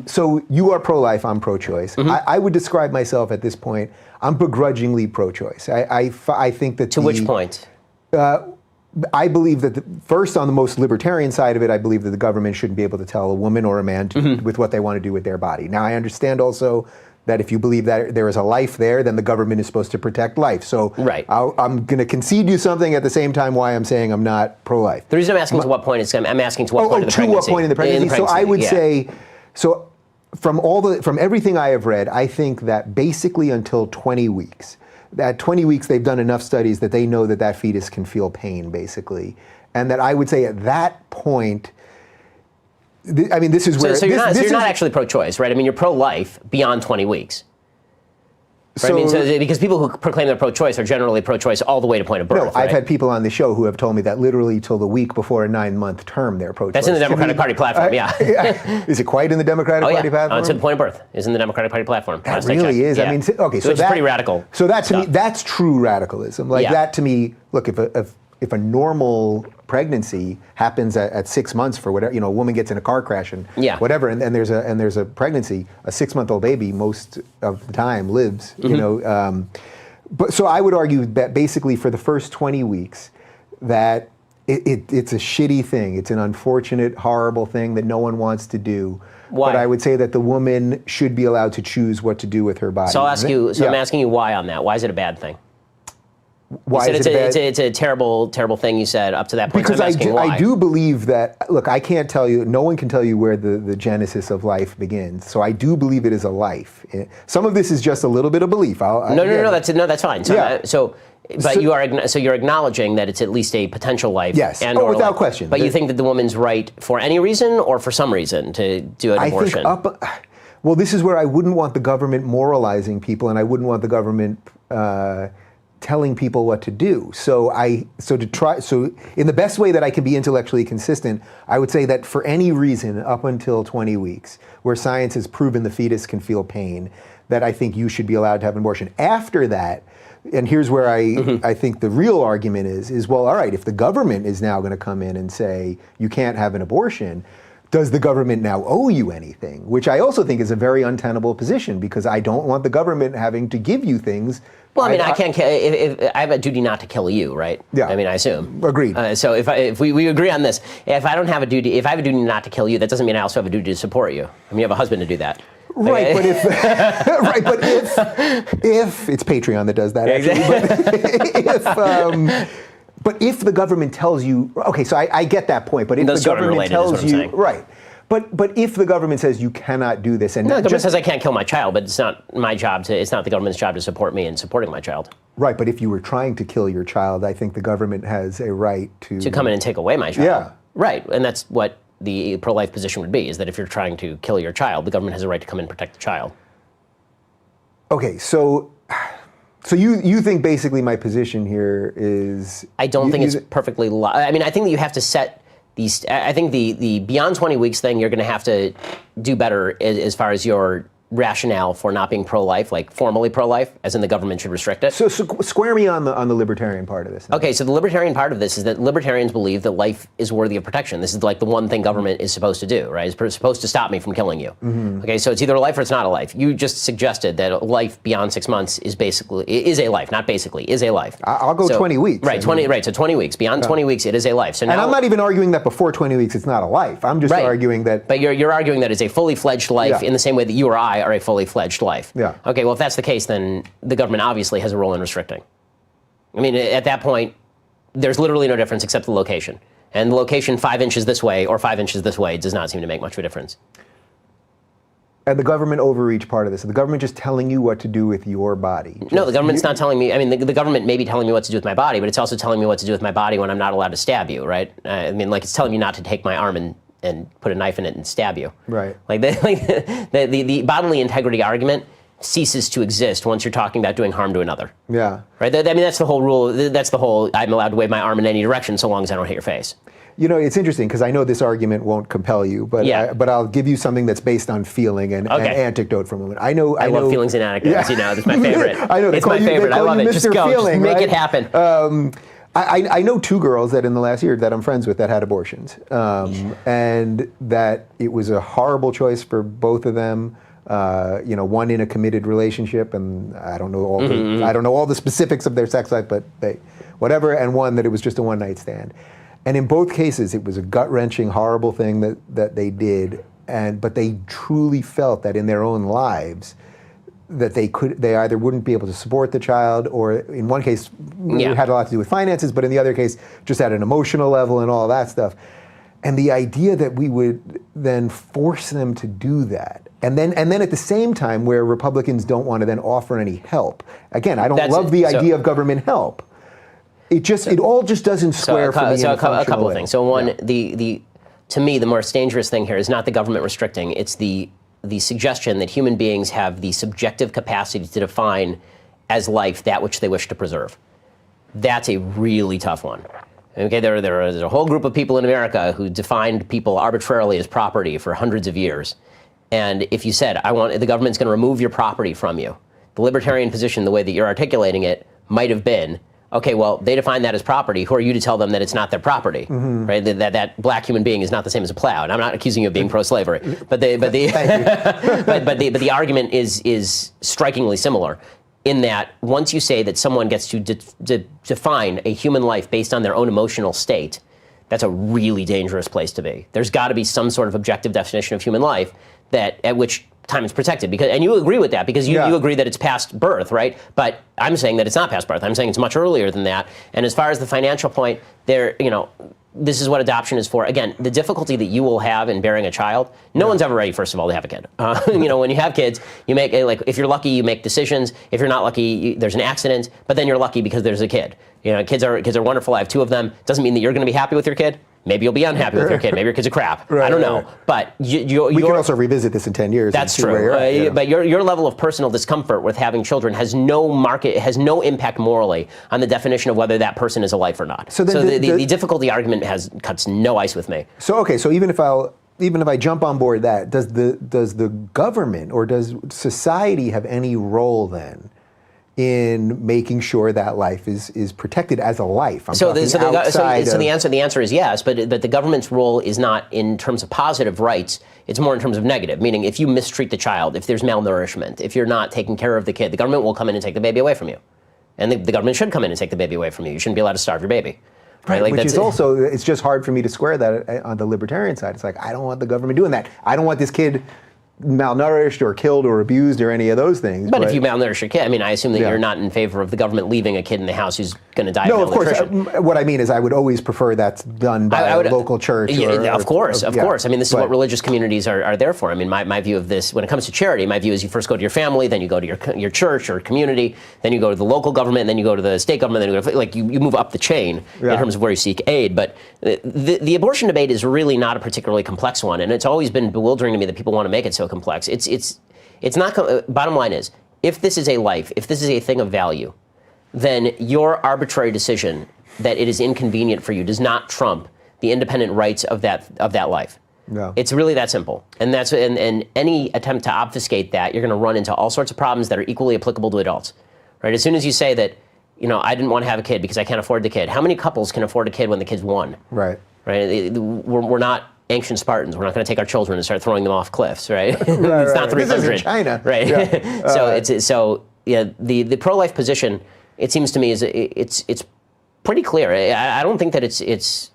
So you are pro-life, I'm pro-choice. I would describe myself at this point, I'm begrudgingly pro-choice. I think that To which point? I believe that, first, on the most libertarian side of it, I believe that the government shouldn't be able to tell a woman or a man with what they want to do with their body. Now, I understand also that if you believe that there is a life there, then the government is supposed to protect life. So I'm going to concede you something at the same time why I'm saying I'm not pro-life. The reason I'm asking to what point is I'm asking to what point of the pregnancy. To what point in the pregnancy? So I would say, so from everything I have read, I think that basically until 20 weeks, at 20 weeks they've done enough studies that they know that that fetus can feel pain, basically. And that I would say at that point, I mean, this is where... So you're not actually pro-choice, right? I mean, you're pro-life beyond 20 weeks. Right? So because people who proclaim they're pro-choice are generally pro-choice all the way to point of birth. No, I've had people on the show who have told me that literally till the week before a 9-month term they're pro-choice. That's in the Democratic Party platform, yeah. Is it quite in the Democratic Party platform? To the point of birth is in the Democratic Party platform. That really is. Yeah. I mean, okay, so it's pretty radical. So that to me, that's true radicalism. Like that to me, look, if a normal pregnancy happens at 6 months for whatever, a woman gets in a car crash and whatever, and there's a pregnancy, a 6-month-old baby most of the time lives, but so I would argue that basically for the first 20 weeks that it's a shitty thing. It's an unfortunate, horrible thing that no one wants to do. Why? But I would say that the woman should be allowed to choose what to do with her body. So I'll ask you. So I'm asking you why on that. Why is it a bad thing? Why is it it's a terrible, terrible thing you said up to that point. Because so I do believe that, look, I can't tell you, no one can tell you where the genesis of life begins. So I do believe it is a life. Some of this is just a little bit of belief. No, that's fine. So, you're acknowledging that it's at least a potential life. Yes, and without question. But you think that the woman's right for any reason or for some reason to do an abortion? Well, this is where I wouldn't want the government moralizing people, and I wouldn't want the government telling people what to do. So in the best way that I can be intellectually consistent, I would say that for any reason up until 20 weeks, where science has proven the fetus can feel pain, that I think you should be allowed to have an abortion. After that, and here's where I think the real argument is, well, all right, if the government is now going to come in and say you can't have an abortion, does the government now owe you anything? Which I also think is a very untenable position, because I don't want the government having to give you things. Well, I mean, I can't. If I have a duty not to kill you, right? Yeah. I mean, I assume. Agreed. So if we agree on this, if I have a duty not to kill you, that doesn't mean I also have a duty to support you. I mean, you have a husband to do that. Right, but if it's Patreon that does that, actually. But if the government tells you, okay, so I get that point. But if the government tells you, right. But if the government says you cannot do this, and the government says I can't kill my child, but it's not my job to. It's not the government's job to support me in supporting my child. Right, but if you were trying to kill your child, I think the government has a right to come in and take away my child. Yeah. Right, and that's what the pro-life position would be: is that if you're trying to kill your child, the government has a right to come in and protect the child. Okay, so you think basically my position here is? I don't think it's perfectly. I mean, I think that you have to set. I think the beyond 20 weeks thing, you're going to have to do better as far as your rationale for not being pro-life, like formally pro-life, as in the government should restrict it. So square me on the libertarian part of this. Okay, so the libertarian part of this is that libertarians believe that life is worthy of protection. This is like the one thing government is supposed to do, right? It's supposed to stop me from killing you. Okay, so it's either a life or it's not a life. You just suggested that a life beyond 6 months is a life, not basically, is a life. I'll go 20 weeks. Right, so 20 weeks. Beyond 20 weeks, it is a life. So now, and I'm not even arguing that before 20 weeks it's not a life. I'm just arguing that. But you're arguing that it's a fully fledged life in the same way that you or I are a fully fledged life. Yeah. Okay, well, if that's the case, then the government obviously has a role in restricting. I mean, at that point, there's literally no difference except the location. And the location 5 inches this way or 5 inches this way does not seem to make much of a difference. And the government overreach part of this. The government just telling you what to do with your body. No, the government's not telling me. I mean, the government may be telling me what to do with my body, but it's also telling me what to do with my body when I'm not allowed to stab you, right? I mean, like it's telling me not to take my arm and put a knife in it and stab you. Right. Like the bodily integrity argument ceases to exist once you're talking about doing harm to another. Yeah. Right? I mean, that's the whole rule. That's the whole, I'm allowed to wave my arm in any direction so long as I don't hit your face. You know, it's interesting because I know this argument won't compel you, but but I'll give you something that's based on feeling and anecdote from a woman. I love feelings and anecdotes. Yeah. You know, that's my favorite. I know it's my favorite. I love it. Just go. Feeling, just make it happen. I know two girls that in the last year that I'm friends with that had abortions, and that it was a horrible choice for both of them. One in a committed relationship, and I don't know all the specifics of their sex life, but whatever, and one that it was just a one-night stand. And in both cases, it was a gut-wrenching, horrible thing that they did, but they truly felt that in their own lives, that they either wouldn't be able to support the child, or in one case, it had a lot to do with finances, but in the other case, just at an emotional level and all that stuff. And the idea that we would then force them to do that, and then at the same time, where Republicans don't want to then offer any help. Again, I don't love the idea of government help. It all just doesn't square for me. So a couple of things. So one, to me, the most dangerous thing here is not the government restricting. It's the suggestion that human beings have the subjective capacity to define as life that which they wish to preserve. That's a really tough one. Okay, there's a whole group of people in America who defined people arbitrarily as property for hundreds of years. And if you said, the government's going to remove your property from you, the libertarian position, the way that you're articulating it, might have been, okay, well, they define that as property. Who are you to tell them that it's not their property, right? That black human being is not the same as a plow. And I'm not accusing you of being pro-slavery, but the argument is strikingly similar, in that once you say that someone gets to define a human life based on their own emotional state, that's a really dangerous place to be. There's got to be some sort of objective definition of human life at which time is protected, and you agree with that because you agree that it's past birth, right? But I'm saying that it's not past birth. I'm saying it's much earlier than that. And as far as the financial point, this is what adoption is for. Again, the difficulty that you will have in bearing a child, no one's ever ready, first of all, to have a kid. When you have kids, you make, if you're lucky, you make decisions. If you're not lucky, there's an accident, but then you're lucky because there's a kid. Kids are wonderful. I have two of them. Doesn't mean that you're going to be happy with your kid. Maybe you'll be unhappy with your kid. Maybe your kid's a crap. I don't know. But we can also revisit this in 10 years. That's true. But your level of personal discomfort with having children has no impact morally on the definition of whether that person is a life or not. So the difficulty argument cuts no ice with me. So even if I jump on board that, does the government or does society have any role then in making sure that life is protected as a life? The answer is yes, but the government's role is not in terms of positive rights. It's more in terms of negative, meaning if you mistreat the child, if there's malnourishment, if you're not taking care of the kid, the government will come in and take the baby away from you. And the government should come in and take the baby away from you. You shouldn't be allowed to starve your baby. Right? Which is also, it's just hard for me to square that on the libertarian side. It's like, I don't want the government doing that. I don't want this kid malnourished or killed or abused or any of those things. But if you malnourish your kid, I assume that you're not in favor of the government leaving a kid in the house who's going to die of malnutrition. No, of course. What I mean is I would always prefer that's done by a local church. Of course. This is what religious communities are there for. My view of this, when it comes to charity, my view is you first go to your family, then you go to your church or community, then you go to the local government, then you go to the state government, then you go you move up the chain in terms of where you seek aid. But the abortion debate is really not a particularly complex one, and it's always been bewildering to me that people want to make it so complex. It's not. Bottom line is, if this is a life, if this is a thing of value, then your arbitrary decision that it is inconvenient for you does not trump the independent rights of that life. No. It's really that simple. And any attempt to obfuscate that, you're going to run into all sorts of problems that are equally applicable to adults. Right? As soon as you say that, I didn't want to have a kid because I can't afford the kid. How many couples can afford a kid when the kid's one? Right. Right. We're not ancient Spartans. We're not going to take our children and start throwing them off cliffs, right? It's not 300. This is in China, right? Yeah. The pro-life position, it seems to me, is it's pretty clear. I don't think that it's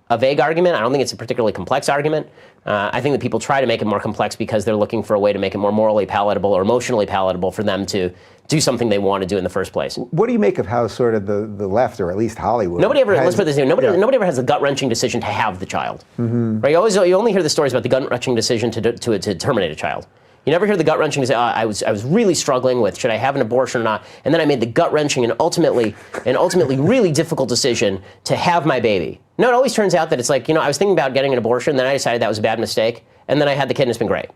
a vague argument. I don't think it's a particularly complex argument. I think that people try to make it more complex because they're looking for a way to make it more morally palatable or emotionally palatable for them to do something they want to do in the first place. What do you make of how sort of the left, or at least Hollywood, let's put this here, nobody ever has the gut-wrenching decision to have the child. Mm-hmm. Right? You only hear the stories about the gut-wrenching decision to terminate a child. You never hear the gut-wrenching say, I was really struggling with, should I have an abortion or not? And then I made the gut-wrenching and ultimately really difficult decision to have my baby. No, it always turns out that it's like, I was thinking about getting an abortion, then I decided that was a bad mistake, and then I had the kid and it's been great.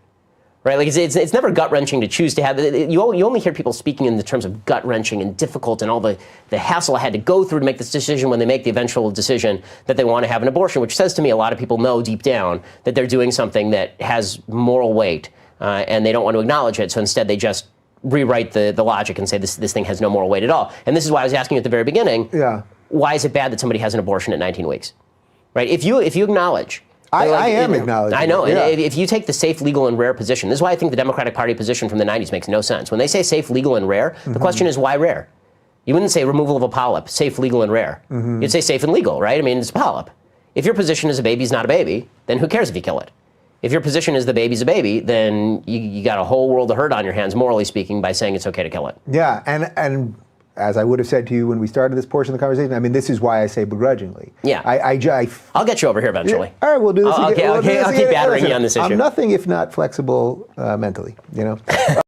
Right? It's never gut-wrenching to choose to have it. You only hear people speaking in the terms of gut-wrenching and difficult and all the hassle I had to go through to make this decision when they make the eventual decision that they want to have an abortion, which says to me a lot of people know deep down that they're doing something that has moral weight. And they don't want to acknowledge it, so instead they just rewrite the logic and say this thing has no moral weight at all. And this is why I was asking you at the very beginning, why is it bad that somebody has an abortion at 19 weeks? Right? If you acknowledge. I am acknowledging. I know. Yeah. And if you take the safe, legal, and rare position, this is why I think the Democratic Party position from the 90s makes no sense. When they say safe, legal, and rare, the question is why rare? You wouldn't say removal of a polyp, safe, legal, and rare. You'd say safe and legal, right? I mean, it's a polyp. If your position is a baby's not a baby, then who cares if you kill it? If your position is the baby's a baby, then you got a whole world of hurt on your hands, morally speaking, by saying it's okay to kill it. Yeah, and as I would have said to you when we started this portion of the conversation, I mean, this is why I say begrudgingly. Yeah. I'll get you over here eventually. Yeah. All right, we'll do this again. I'll keep battering you on this issue. I'm nothing if not flexible mentally, you know?